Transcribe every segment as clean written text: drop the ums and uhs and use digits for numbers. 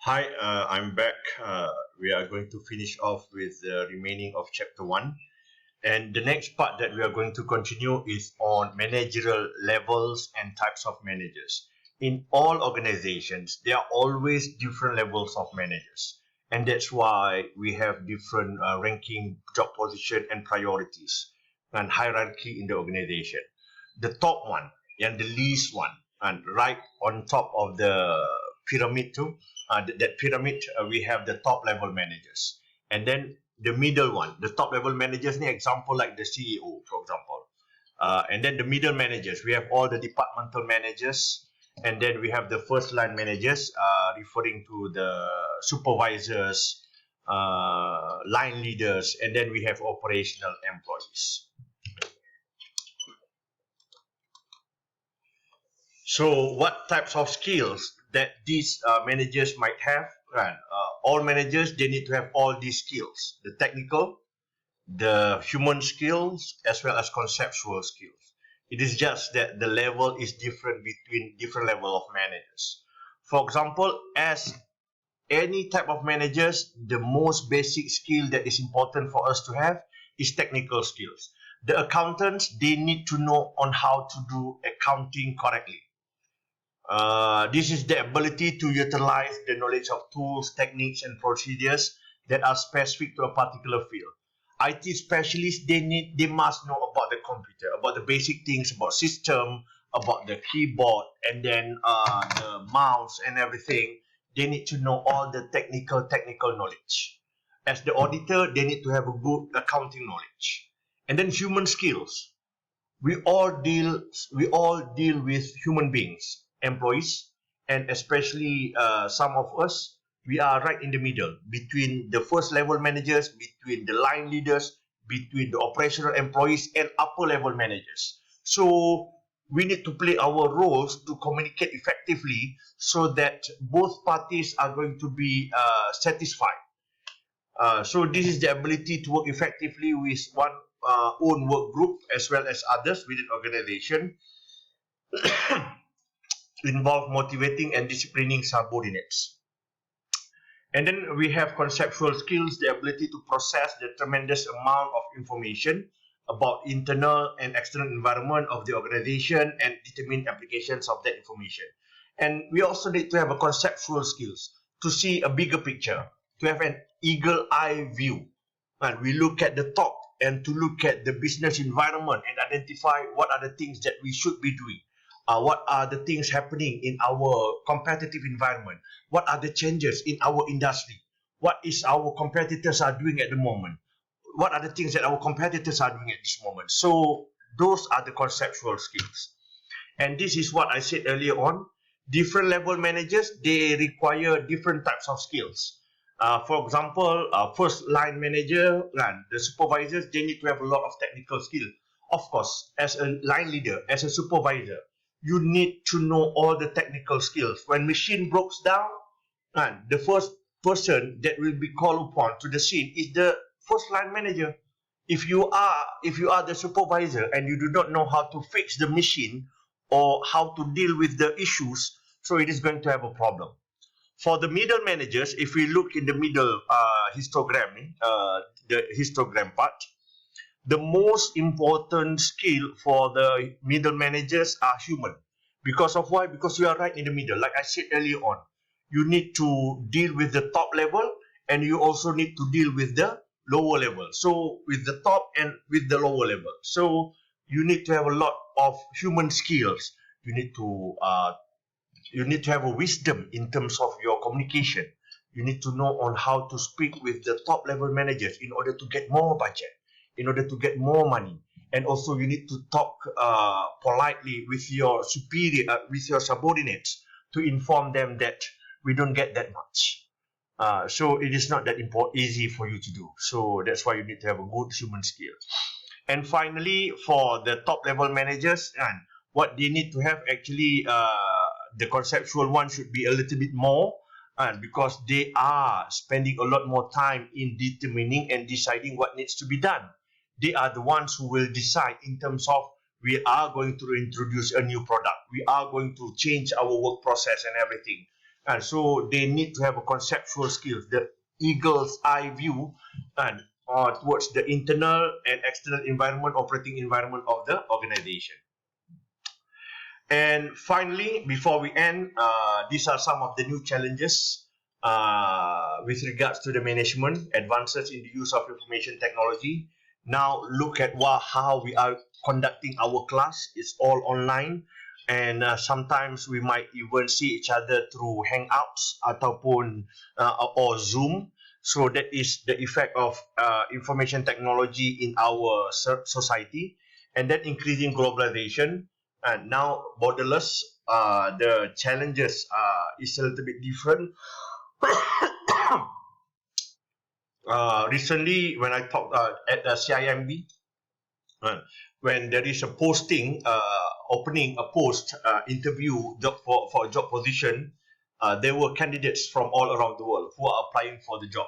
Hi, I'm back. We are going to finish off with the remaining of chapter 1. And the next part that we are going to continue is on managerial levels and types of managers. In all organizations, there are always different levels of managers. And that's why we have different ranking, job position, and priorities and hierarchy in the organization. The top one and the least one, and right on top of the pyramid too, that pyramid, we have the top level managers. And then the middle one, the top level managers, the example like the CEO, for example. And then the middle managers, we have all the departmental managers. And then we have the first line managers, referring to the supervisors, line leaders, and then we have operational employees. So, what types of skills that these managers might have? All managers, they need to have all these skills: the technical, the human skills, as well as conceptual skills. It is just that the level is different between different level of managers. For example, as any type of managers, the most basic skill that is important for us to have is technical skills. The accountants, they need to know on how to do accounting correctly. This is the ability to utilize the knowledge of tools, techniques, and procedures that are specific to a particular field. IT specialists, they must know about the computer, about the basic things, about system, about the keyboard, and then the mouse and everything. They need to know all the technical knowledge. As the auditor, they need to have a good accounting knowledge. And then human skills. We all deal with human beings, employees, and especially some of us, we are right in the middle between the first level managers, between the line leaders, between the operational employees and upper level managers. So we need to play our roles to communicate effectively so that both parties are going to be satisfied. So this is the ability to work effectively with one own work group as well as others within organization, involve motivating and disciplining subordinates. And then we have conceptual skills, the ability to process the tremendous amount of information about internal and external environment of the organization and determine applications of that information. And we also need to have a conceptual skills to see a bigger picture, to have an eagle eye view. And we look at the top and to look at the business environment and identify what are the things that we should be doing. What are the things happening in our competitive environment? What are the changes in our industry? What is our competitors are doing at the moment? What are the things that our competitors are doing at this moment? So those are the conceptual skills. And this is what I said earlier on. Different level managers, they require different types of skills. For example, first line manager and the supervisors, they need to have a lot of technical skill. Of course, as a line leader, as a supervisor, you need to know all the technical skills. When machine breaks down, and the first person that will be called upon to the scene is the first line manager. If you are the supervisor and you do not know how to fix the machine or how to deal with the issues, so it is going to have a problem. For the middle managers, if we look in the middle histogram, the histogram part, the most important skill for the middle managers are human. Because of why? Because you are right in the middle. Like I said earlier on, you need to deal with the top level and you also need to deal with the lower level. So with the top and with the lower level. So you need to have a lot of human skills. You need to have a wisdom in terms of your communication. You need to know on how to speak with the top level managers in order to get more budget, in order to get more money. And also you need to talk politely with your superior, with your subordinates, to inform them that we don't get that much. So it is not that easy for you to do. So that's why you need to have a good human skill. And finally, for the top level managers, and what they need to have actually, the conceptual one should be a little bit more, and because they are spending a lot more time in determining and deciding what needs to be done. They are the ones who will decide in terms of, we are going to introduce a new product, we are going to change our work process and everything. And so they need to have a conceptual skills, the eagle's eye view, and towards the internal and external environment, operating environment of the organization. And finally, before we end, these are some of the new challenges with regards to the management, advances in the use of information technology. Now look at how we are conducting our class. It's all online, and sometimes we might even see each other through Hangouts ataupun or Zoom. So that is the effect of information technology in our society, and then increasing globalization. And now borderless, the challenges is a little bit different. Recently, when I talked at the CIMB, when there is a posting, opening a post interview for a job position, there were candidates from all around the world who are applying for the job.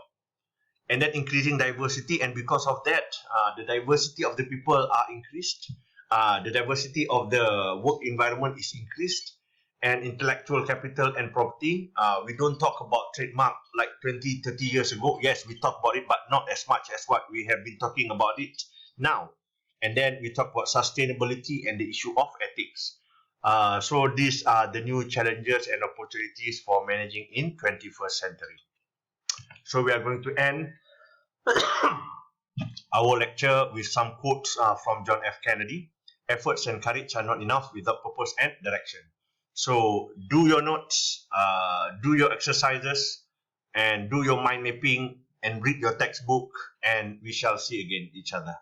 And then increasing diversity, and because of that, the diversity of the people are increased, the diversity of the work environment is increased, and intellectual capital and property, we don't talk about trademark like 20-30 years ago. Yes, we talk about it, but not as much as what we have been talking about it now. And then we talk about sustainability and the issue of ethics. So these are the new challenges and opportunities for managing in 21st century. So we are going to end our lecture with some quotes from John F. Kennedy. Efforts and courage are not enough without purpose and direction. So do your notes, do your exercises, and do your mind mapping, and read your textbook, and we shall see again each other.